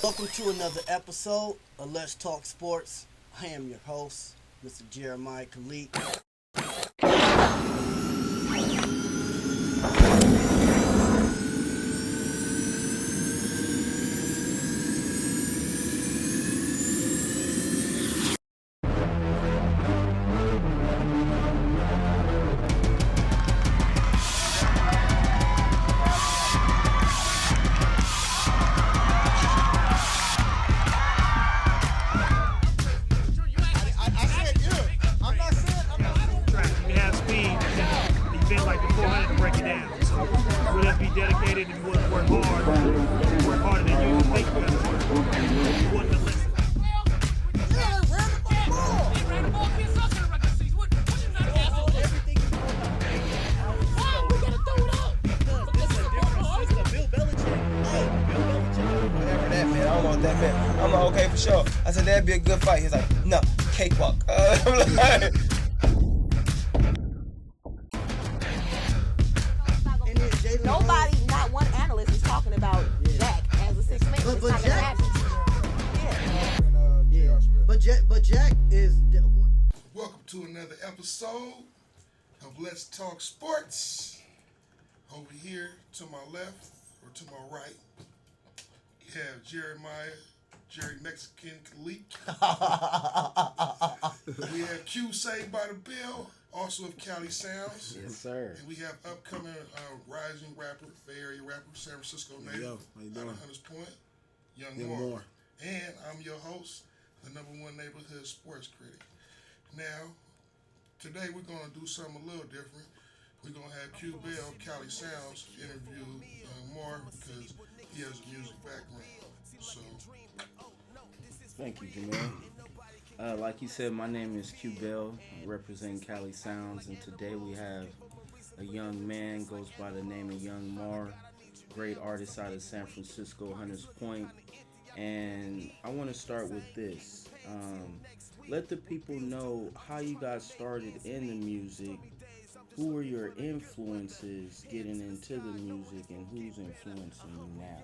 Welcome to another episode of Let's Talk Sports. I am your host, Mr. Jeremiah Khaleq. I said, that'd be a good fight. He's like, no, cakewalk. I'm like, nobody, not one analyst is talking about Jack as a sixth man. But Jack, yeah. but Jack is. Welcome to another episode of Let's Talk Sports. Over here to my left or to my right, you have Jerry Mexican Khaleq. We have Q Saved by the Belle, also of Cali Sounds. Yes, sir. And we have upcoming rising rapper, Bay Area rapper, San Francisco native, Yo, how you doing? out of Hunters Point, Young Young Moore. Moore. And I'm your host, the #1 neighborhood sports critic. Now, today we're going to do something a little different. We're going to have Q Belle, Cali Sounds, interview Young Moore because he has a music background. So, Thank you, Jameel. Like you said, my name is Q Belle, representing Cali Sounds, and today we have a young man, goes by the name of Young Moore, great artist out of San Francisco, Hunters Point. And I want to start with this. Let the people know how you got started in the music. Who were your influences getting into the music, and who's influencing you now?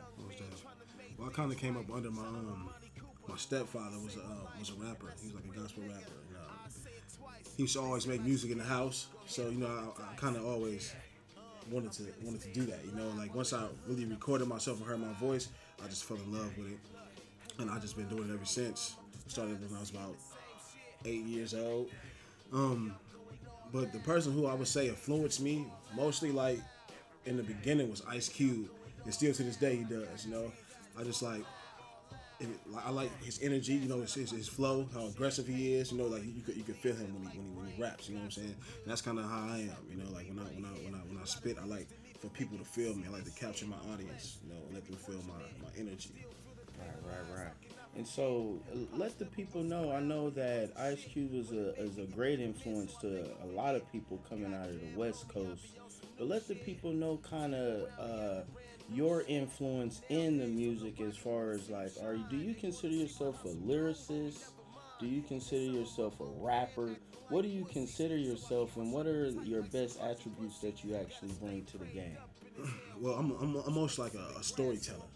Well, I kind of came up under my stepfather was a rapper. He was like a gospel rapper. He used to always make music in the house, so I kind of always wanted to do that. Like once I really recorded myself and heard my voice, I just fell in love with it, and I just been doing it ever since. Started when I was about 8 years old. But the person who I would say influenced me mostly, like in the beginning, was Ice Cube, and still to this day he does. I just I like his energy. His flow, how aggressive he is. Like you could feel him when he raps. You know what I'm saying? And that's kind of how I am. Like when I spit, I like for people to feel me. I like to capture my audience. And let them feel my energy. Right. And so, let the people know. I know that Ice Cube is a great influence to a lot of people coming out of the West Coast. But let the people know kind of your influence in the music, as far as like, do you consider yourself a lyricist? Do you consider yourself a rapper? What do you consider yourself, and what are your best attributes that you actually bring to the game? Well, I'm almost like a storyteller.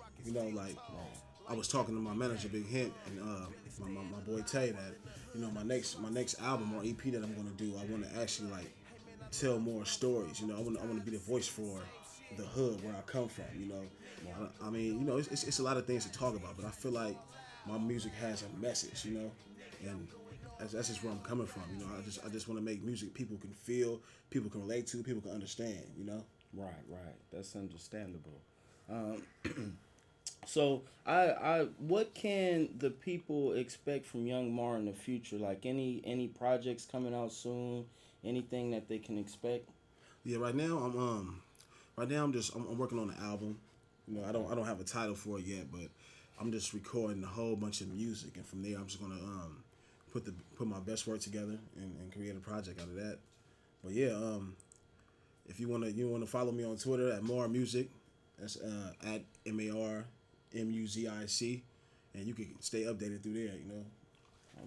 I was talking to my manager, Big Hint, and my boy Tay, that my next album or EP that I'm gonna do, I want to actually like tell more stories. I want to be the voice for the hood where I come from. I mean, it's a lot of things to talk about, but I feel like my music has a message. And that's just where I'm coming from. I just want to make music people can feel, people can relate to, people can understand. Right. That's understandable. So, what can the people expect from Young Mar in the future? Like any projects coming out soon? Anything that they can expect? Yeah, right now I'm working on an album. I don't have a title for it yet, but I'm just recording a whole bunch of music, and from there I'm just gonna put my best work together and create a project out of that. But yeah, if you wanna follow me on Twitter at Mar Music, that's at MARMUZIC, and you can stay updated through there.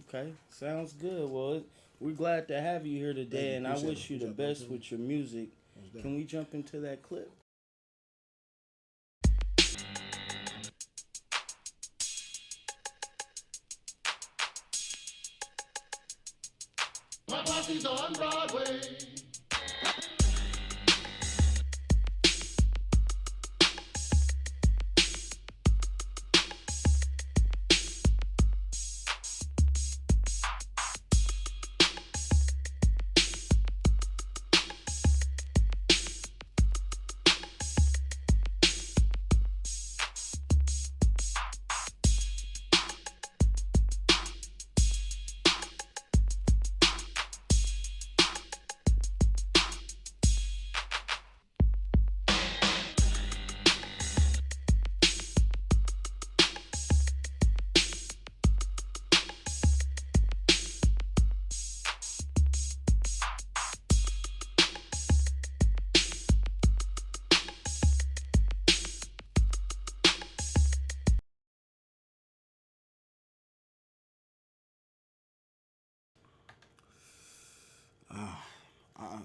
Okay, sounds good. Well, we're glad to have you here today, and I wish you the best with your music. Can we jump into that clip? My posse's on Broadway.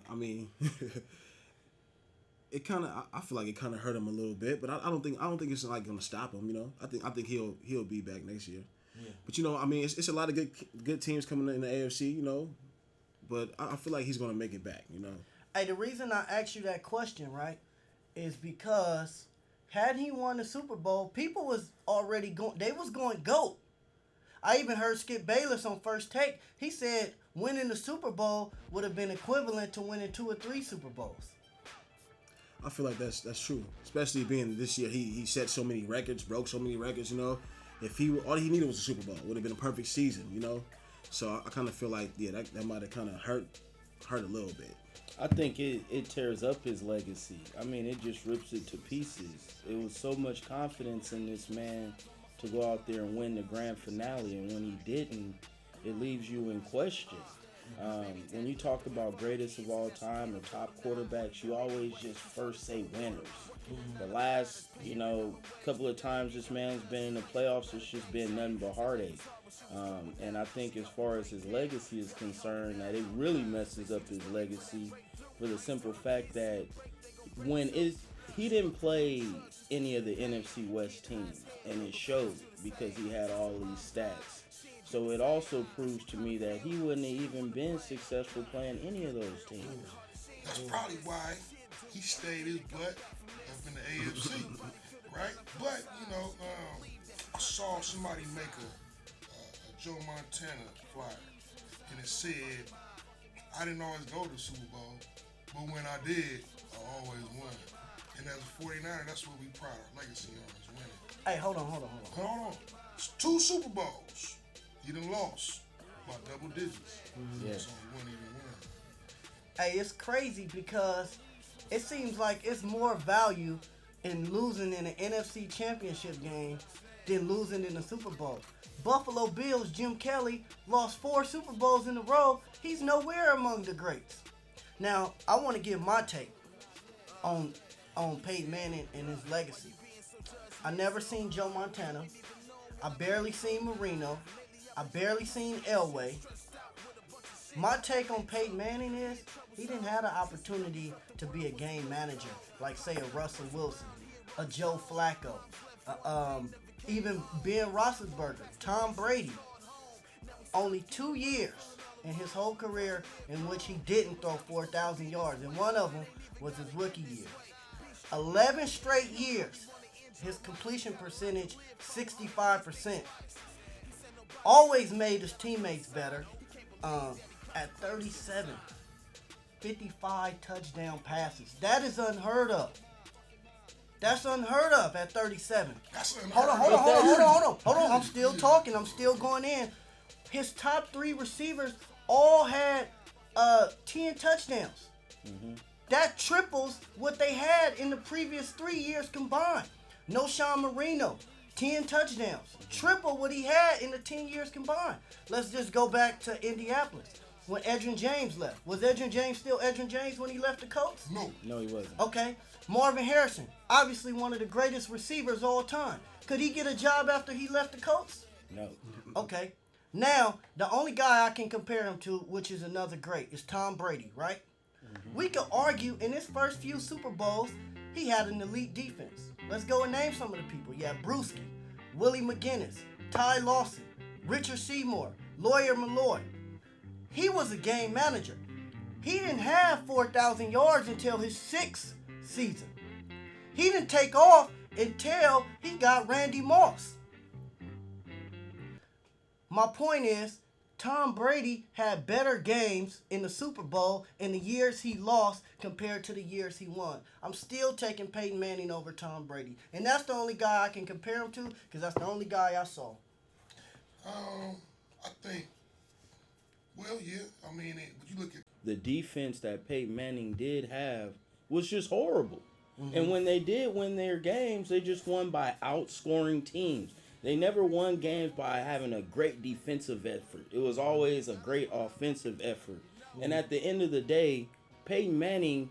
I mean, it kind of. I feel like it kind of hurt him a little bit, but I don't think it's like gonna stop him. You know, I think he'll be back next year. Yeah. But you know, I mean, it's a lot of good teams coming in the AFC. You know, but I feel like he's gonna make it back. You know. Hey, the reason I asked you that question, right, is because had he won the Super Bowl, people was already going. They was going GOAT. I even heard Skip Bayless on First Take. He said winning the Super Bowl would have been equivalent to winning 2 or 3 Super Bowls. I feel like that's true, especially being this year. He set so many records, broke so many records. You know, if all he needed was a Super Bowl, it would have been a perfect season. You know, so I kind of feel like that might have kind of hurt a little bit. I think it tears up his legacy. I mean, it just rips it to pieces. It was so much confidence in this man to go out there and win the grand finale, and when he didn't, it leaves you in question. When you talk about greatest of all time or top quarterbacks, you always just first say winners. The last, couple of times this man's been in the playoffs, it's just been nothing but heartache. And I think as far as his legacy is concerned, that it really messes up his legacy for the simple fact that he didn't play any of the NFC West teams, and it showed because he had all these stats. So it also proves to me that he wouldn't have even been successful playing any of those teams. That's probably why he stayed his butt up in the AFC, right? But, I saw somebody make a Joe Montana flyer, and it said, I didn't always go to the Super Bowl, but when I did, I always won. And as a 49er, that's what we pride our legacy on, is winning. Hey, hold on. Hold on. It's 2 Super Bowls. He done lost by double digits. Yes. So he wouldn't even win. Hey, it's crazy because it seems like it's more value in losing in an NFC Championship game than losing in the Super Bowl. Buffalo Bills, Jim Kelly, lost 4 Super Bowls in a row. He's nowhere among the greats. Now, I want to give my take on Peyton Manning and his legacy. I never seen Joe Montana. I barely seen Marino. I barely seen Elway. My take on Peyton Manning is he didn't have the opportunity to be a game manager like, say, a Russell Wilson, a Joe Flacco, even Ben Roethlisberger, Tom Brady. Only 2 years in his whole career in which he didn't throw 4,000 yards, and one of them was his rookie year. 11 straight years, his completion percentage 65%. Always made his teammates better. At 37, 55 touchdown passes. That is unheard of. That's unheard of at 37. That's Hold on. I'm still talking. I'm still going in. His top 3 receivers all had 10 touchdowns. Mm-hmm. That triples what they had in the previous 3 years combined. No Sean Marino, 10 touchdowns. Triple what he had in the 10 years combined. Let's just go back to Indianapolis when Edgerrin James left. Was Edgerrin James still Edgerrin James when he left the Colts? No, he wasn't. Okay. Marvin Harrison, obviously one of the greatest receivers all time. Could he get a job after he left the Colts? No. Okay. Now, the only guy I can compare him to, which is another great, is Tom Brady, right? Mm-hmm. We could argue in his first few Super Bowls, he had an elite defense. Let's go and name some of the people. You have Brewski, Willie McGinnis, Ty Lawson, Richard Seymour, Lawyer Malloy. he was a game manager. He didn't have 4,000 yards until his 6th season. He didn't take off until he got Randy Moss. My point is, Tom Brady had better games in the Super Bowl in the years he lost compared to the years he won. I'm still taking Peyton Manning over Tom Brady. And that's the only guy I can compare him to because that's the only guy I saw. I think, well, yeah. I mean, but you look at The defense that Peyton Manning did have was just horrible. And when they did win their games, they just won by outscoring teams. They never won games by having a great defensive effort. It was always a great offensive effort. And at the end of the day, Peyton Manning,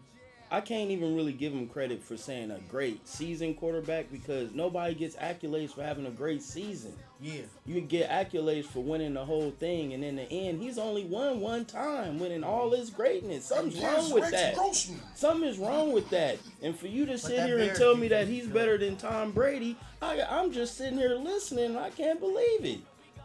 I can't even really give him credit for saying a great season quarterback because nobody gets accolades for having a great season. Yeah. You get accolades for winning the whole thing, and in the end, he's only won one time, winning all his greatness. Something's wrong with that. Something is wrong with that. And for you to sit here and tell me that he's better than Tom Brady, I'm just sitting here listening, and I can't believe it.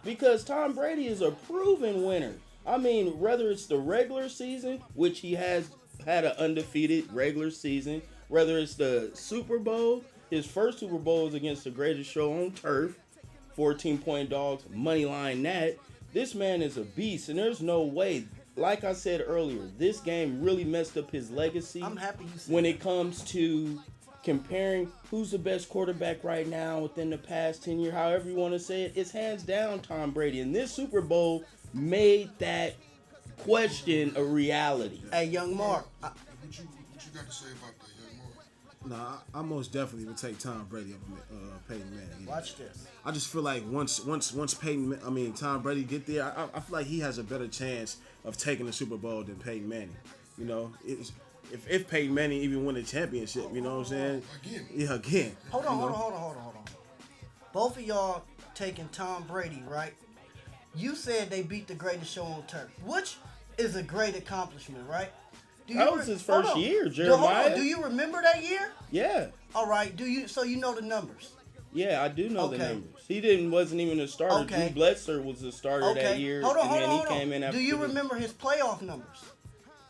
Because Tom Brady is a proven winner. I mean, whether it's the regular season, which he has had an undefeated regular season, whether it's the Super Bowl, his first Super Bowl was against the greatest show on turf, 14-point dogs, money line that. This man is a beast, and there's no way, like I said earlier, this game really messed up his legacy. I'm happy you said when it comes to comparing who's the best quarterback right now within the past 10 years, however you want to say it, it's hands down Tom Brady. And this Super Bowl made that question a reality. Hey, Young Mark. what you got to say about that, Young Mark? Nah, I most definitely would take Tom Brady over Peyton Manning. Watch this. I just feel like once Tom Brady get there, I feel like he has a better chance of taking the Super Bowl than Peyton Manning. You know, if Peyton Manning even win the championship, you know what I'm saying? Again. Hold on. Both of y'all taking Tom Brady, right? You said they beat the greatest show on turf, which is a great accomplishment, right? That was his first year, Jeremiah. Do you remember that year? Yeah. All right. So you know the numbers? Yeah, I do know the numbers. He wasn't even a starter. Okay. Drew Bledsoe was a starter that year, Hold on. he came in after. Do you remember his playoff numbers?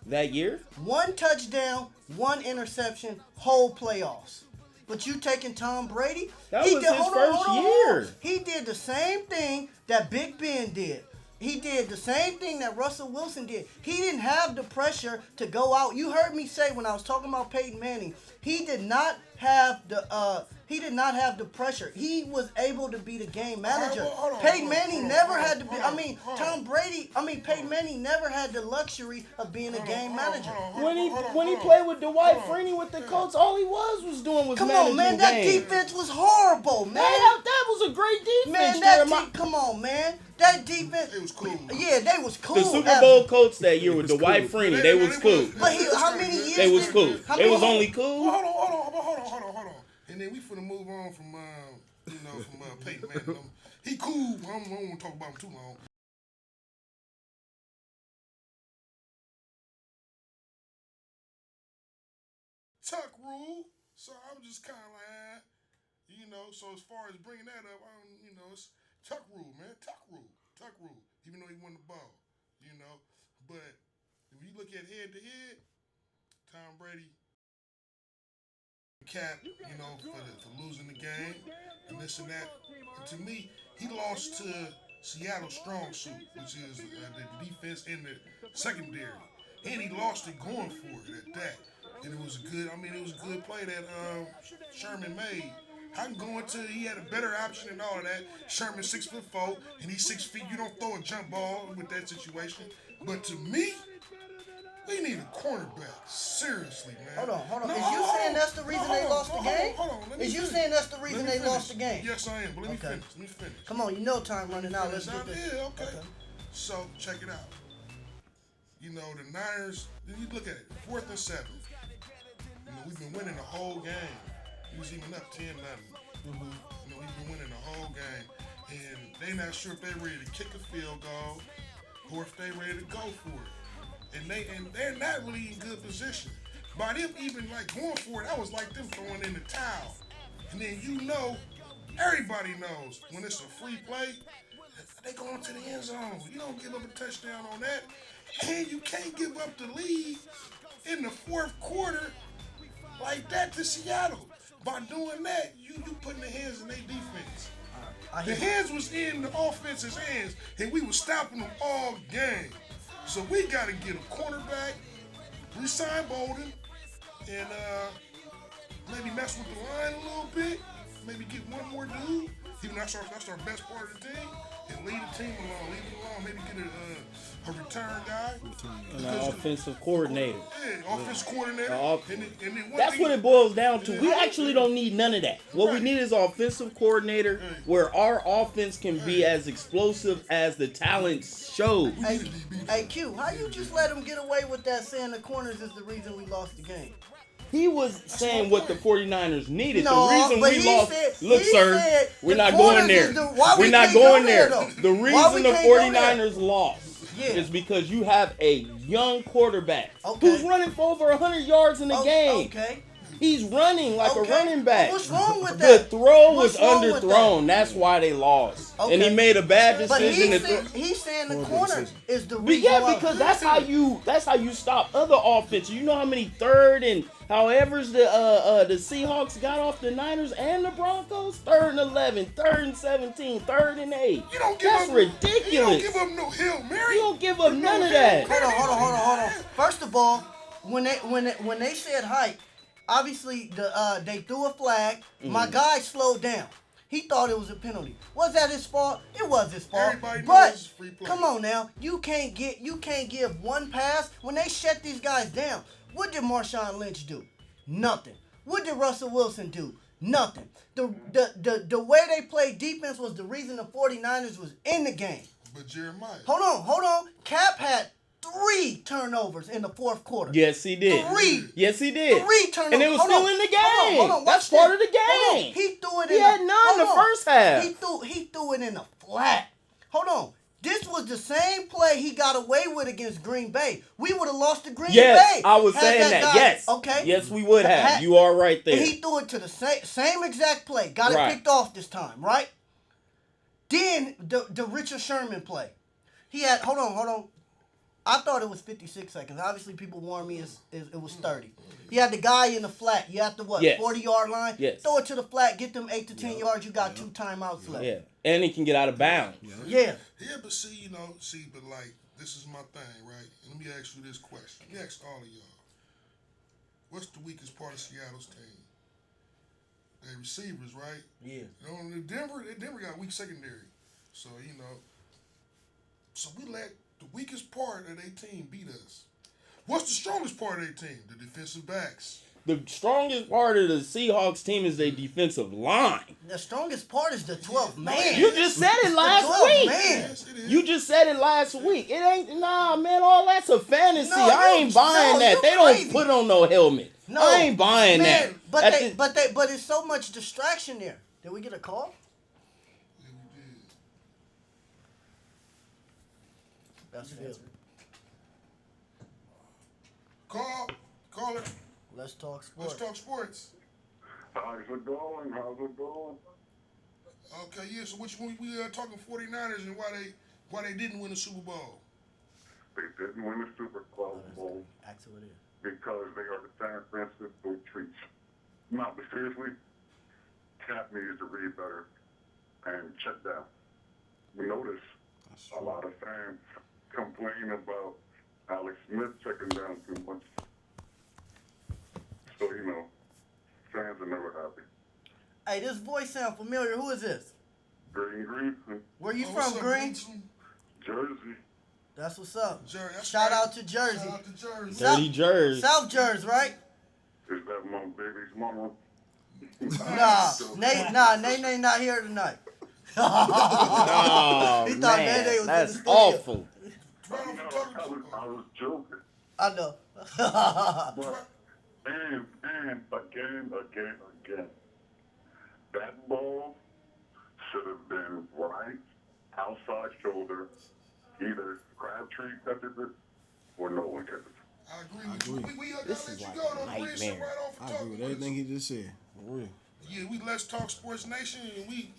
That year? 1 touchdown, 1 interception, whole playoffs. But you taking Tom Brady? That was his first year. He did the same thing that Big Ben did. He did the same thing that Russell Wilson did. He didn't have the pressure to go out. You heard me say when I was talking about Peyton Manning, he did not have the pressure. He was able to be the game manager. Peyton Manning never had to be. Peyton Manning never had the luxury of being a game manager. When he played with Dwight Freeney with the Colts, all he was doing was Come managing on, man, that games. defense was horrible, man. That was a great defense, Come on, man. That defense. It was cool. Yeah, they was cool. The Super Bowl Colts that year with Dwight Freeney, they was cool. But how many years? They was cool. They was only cool. Hold on. And then we finna move on from Peyton Manning. He cool. I don't want to talk about him too long. Tuck rule. So I'm just kind of like, so as far as bringing that up, it's tuck rule, man. Tuck rule. Even though he won the ball, But if you look at head to head, Tom Brady cap, for losing the game and this and that. And to me, he lost to Seattle's strong suit, which is the defense and the secondary. And he lost it going for it at that. And it was a good play that Sherman made. I can go into he had a better option and all of that. Sherman's 6'4" and he's 6 feet. You don't throw a jump ball with that situation. But to me, we need a cornerback. Seriously, man. Hold on. Is you saying that's the reason they lost the game? Is you saying that's the reason they lost the game? Yes, I am. But let me finish. Come on, time running out. Let's get this. Yeah, okay. So, check it out. The Niners, you look at it, 4th and 7. We've been winning the whole game. He was even up 10-0. We've been winning the whole game. And they not sure if they're ready to kick a field goal or if they're ready to go for it. And they're not really in good position. By them even going for it, that was like them throwing in the towel. And then Everybody knows when it's a free play, they go into the end zone. You don't give up a touchdown on that. And you can't give up the lead in the fourth quarter like that to Seattle. By doing that, you putting the hands in their defense. The hands was in the offense's hands, and we was stopping them all game. So we got to get a cornerback, re-sign Bolden, and maybe mess with the line a little bit. Maybe get one more dude. Even that's our best part of the team. And leave the team alone. Leave it alone. Maybe get a return guy. And an offensive coordinator. Yeah, offensive coordinator. And then That's what it boils down to. We actually don't need none of that. What we need is an offensive coordinator where our offense can be as explosive as the talent shows. Hey, Q, how you just let him get away with that saying the corners is the reason we lost the game? He was saying what the 49ers needed. No, the reason but we he lost. said- Look, he sir, said we're the not corners going there. is the- why we We're not can't go going there, there. though? The Why reason we the can't go there? 49ers lost Yeah. is because you have a young quarterback Okay. who's running for over 100 yards in the game. Okay. He's running like a Okay. running back. What's wrong with The that? throw What's was wrong with underthrown. That's why they lost. Okay. And he made a bad But decision. he's saying the Horrible corner decision. is the But reason yeah, why. because that's how you stop other offenses. You know how many third and however's the Seahawks got off the Niners and the Broncos? 3rd and 11, 3rd and 17, 3rd and 8. You don't give That's up, ridiculous. You don't give up no Hail Mary. You don't give up none of that. Hold on. First of all, when they said hype, obviously they threw a flag. My guy slowed down. He thought it was a penalty. Was that his fault? It was his fault. Everybody knows But it's free play. come on now, you can't give one pass when they shut these guys down. What did Marshawn Lynch do? Nothing. What did Russell Wilson do? Nothing. The way they played defense was the reason the 49ers was in the game. But Jeremiah. Hold on. Cap had 3 turnovers in the fourth quarter. Yes, he did. 3. Yes, he did. 3 turnovers. And it was Hold still on. in the Hold game. on, That's watch part of this. the Hold on. game. He threw it He in had the, none hold the on. first half. He threw it in the flat. Hold on. This was the same play he got away with against Green Bay. We would have lost to Green Bay. Yes, I was had saying that. guy- Yes. Okay. Yes, we would have. You are right there. And he threw it to the same exact play. Got Right. it picked off this time, right? Then the Richard Sherman play. He had, hold on. I thought it was 56 seconds. Obviously, people warned me it was 30. He had the guy in the flat. You have to, Yes. 40-yard line? Yes. Throw it to the flat, get them 8 to 10 yards. You got 2 timeouts left. Yeah. And he can get out of bounds. Yeah. Yeah, but but like, this is my thing, right? And let me ask you this question. Let me ask all of y'all. What's the weakest part of Seattle's team? They receivers, right? Yeah. Denver got weak secondary. So, so we let the weakest part of their team beat us. What's the strongest part of their team? The defensive backs. The strongest part of the Seahawks team is their defensive line. The strongest part is the 12th man. You just said it last 12th week. man. Yes, it is. You just said it last week. It ain't, man, all that's a fantasy. No, I ain't buying that. you They don't crazy. put on no helmet. No, I ain't buying man, that. But it's so much distraction there. Did we get a call? Yeah, we did. That's Phil. Call it. Let's talk sports. Let's talk sports. How's it going? Okay, yeah. So we are talking 49ers and why they didn't win the Super Bowl. They didn't win the Super Bowl Actually, it is. because they are the San Francisco Treats. No, but seriously, Cap needs to read better and check down. We notice a lot of fans complain about Alex Smith checking down too much. So, fans are never happy. Hey, this voice sound familiar. Who is this? Green, Where you What's from, up, Green? Green? Jersey. That's what's up. That's Shout right. out to Jersey. Shout out to Jersey. Dirty Jersey. South Jersey, right? Is that my baby's mama? Nay not here tonight. Oh, He thought man, Mayday was in the that's studio. awful. I was joking. I know. But, and again, that ball should have been right outside shoulder. Either Crabtree catches it or no one catches it. I agree with you. We This gotta is let like you go, a though. Chris. nightmare. Right off the I top agree with of everything he just said. For real. Yeah, we Let's Talk Sports Nation, and we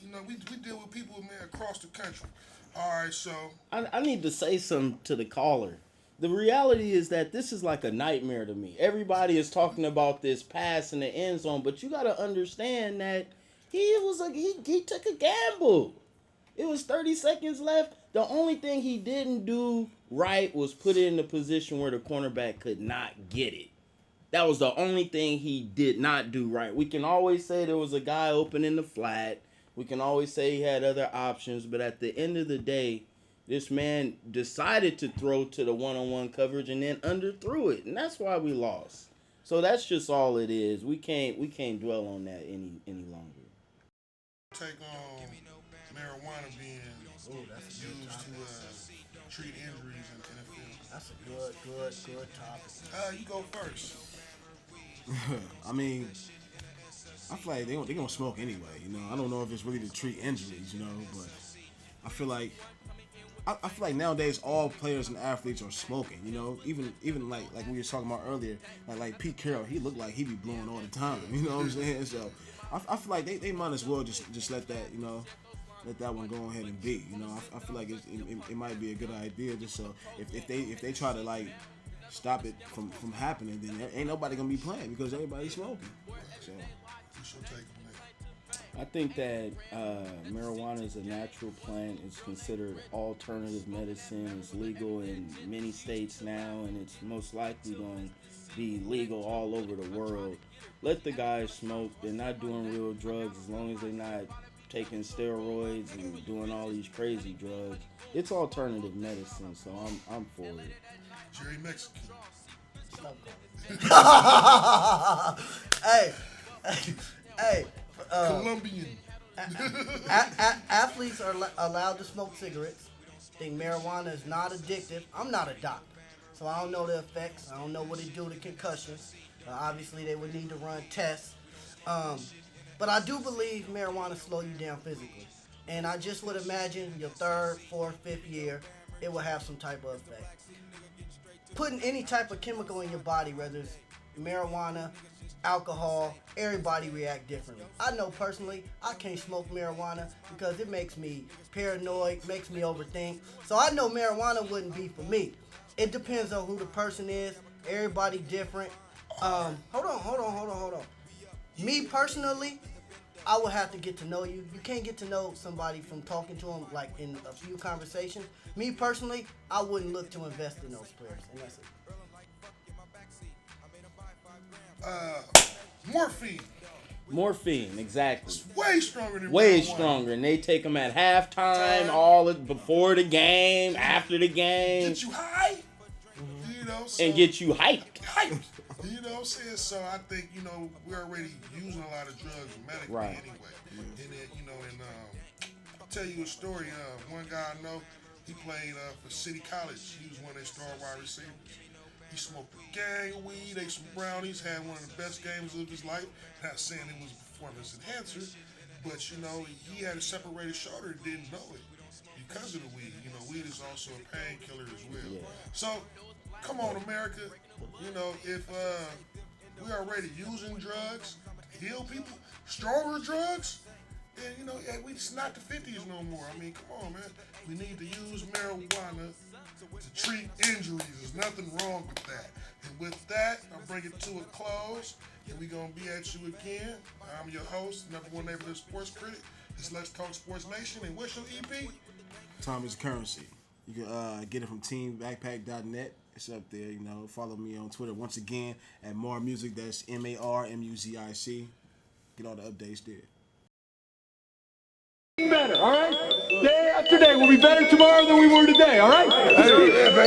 deal with people, man, across the country. All right, so I need to say something to the caller. The reality is that this is like a nightmare to me. Everybody is talking about this pass in the end zone, but you got to understand that he took a gamble. It was 30 seconds left. The only thing he didn't do right was put it in a position where the cornerback could not get it. That was the only thing he did not do right. We can always say there was a guy open in the flat. We can always say he had other options. But at the end of the day, this man decided to throw to the one-on-one coverage and then underthrew it. And that's why we lost. So that's just all it is. We can't dwell on that any longer. Take on marijuana being used to treat injuries in the NFL. That's a good topic. You go first. I mean, I feel like they're gonna smoke anyway. You know, I don't know if it's really to treat injuries. You know, but I feel like nowadays all players and athletes are smoking. You know, even like we were talking about earlier, like Pete Carroll, he looked like he be blowing all the time. You know what I'm saying? So I feel like they might as well just let that, you know, let that one go ahead and be. You know, I feel like it might be a good idea just so if they try to like stop it from happening, then ain't nobody gonna be playing because everybody's smoking. So What's your take on that? I think that marijuana is a natural plant. It's considered alternative medicine. It's legal in many states now, and it's most likely going to be legal all over the world. Let the guys smoke. They're not doing real drugs as long as they're not taking steroids and doing all these crazy drugs. It's alternative medicine, so I'm for it. Jerry Mexican. Hey. Colombian. Athletes are allowed to smoke cigarettes. I think marijuana is not addictive. I'm not a doctor, so I don't know the effects. I don't know what it do to concussions. Obviously, they would need to run tests. But I do believe marijuana slow you down physically. And I just would imagine your third, fourth, fifth year, it will have some type of effect. Putting any type of chemical in your body, whether it's marijuana, alcohol, everybody react differently. I know personally, I can't smoke marijuana because it makes me paranoid, makes me overthink. So I know marijuana wouldn't be for me. It depends on who the person is. Everybody different. Hold on. Me personally, I would have to get to know you. You can't get to know somebody from talking to them like in a few conversations. Me personally, I wouldn't look to invest in those players, and that's it. Morphine, exactly. It's way stronger than Way marijuana. stronger, and they take them at halftime, before the game, after the game, Get you high, you know, so, and get you hyped. You know what I'm saying? So I think, you know, we're already using a lot of drugs medically anyway. And then, you know, I'll tell you a story. One guy I know, he played for City College. He was one of their star wide receivers. He smoked a gang of weed, ate some brownies, had one of the best games of his life. Not saying it was a performance enhancer, but, you know, he had a separated shoulder and didn't know it because of the weed. You know, weed is also a painkiller as well. Yeah. So, come on, America. You know, if we're already using drugs to heal people, stronger drugs, then, you know, it's not the 50s no more. I mean, come on, man. We need to use marijuana to treat injuries. There's nothing wrong with that. And with that, I'll bring it to a close. And we're going to be at you again. I'm your host, number one neighborhood sports critic. It's Let's Talk Sports Nation. And what's your EP? Time is currency. You can get it from teambackpack.net. It's up there, you know. Follow me on Twitter once again at Mar Music. That's MarMuzic. Get all the updates there. Better, all right? Day after day, we'll be better tomorrow than we were today, all right?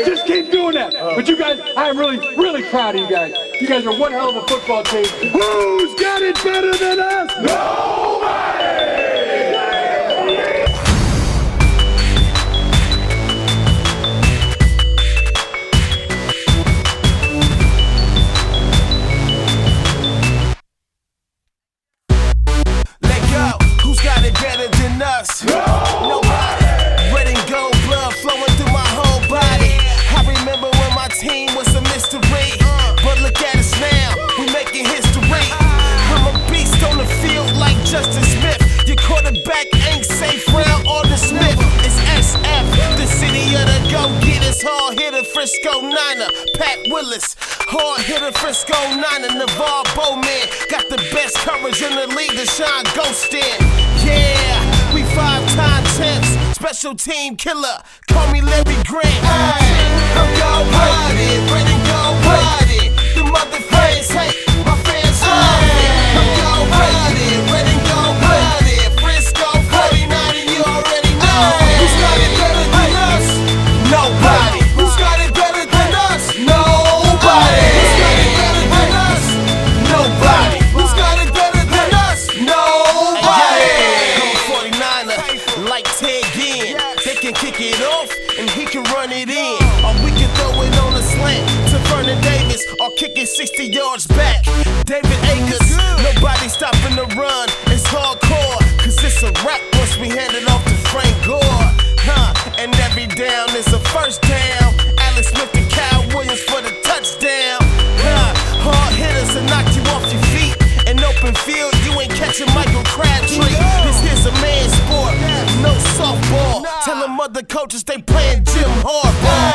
Just keep doing that. But you guys, I'm really, really proud of you guys. You guys are one hell of a football team. Who's got it better than us? Nobody! Got it better than us. Nobody. Red and gold blood flowing through my whole body. I remember when my team was a mystery, but look at us now, we making history. I'm a beast on the field like Frisco Niner, Pat Willis. Hard hitter, Frisco Niner, Navarre Bowman. Got the best coverage in the league, Deshaun Ghostin. Yeah, we 5-time champs, special team killer. Call me Larry Grant. I'm go party, ready go party. The mother fans hate, my fans love it. I'm go party, ready go party. Frisco 49 and you already know it. Who's got it better than us? Nobody. Who's got it better than us? Nobody. Who's got it better than us? Nobody. Who's got it better than us? Nobody. I'm a 49er, like Ted Ginn. They can kick it off and he can run it in. Or we can throw it on a slant to Vernon Davis, or kick it 60 yards back. David Akers, nobody stopping the run. It's hardcore, cause it's a rap once we hand it off to Frank Gore. And every down is a first down. Alex Smith and Kyle Williams for the touchdown. Hard hitters will knock you off your feet. In open field, you ain't catching Michael Crabtree. This here's a man's sport, no softball. Tell them other coaches they playing Jim Harbaugh.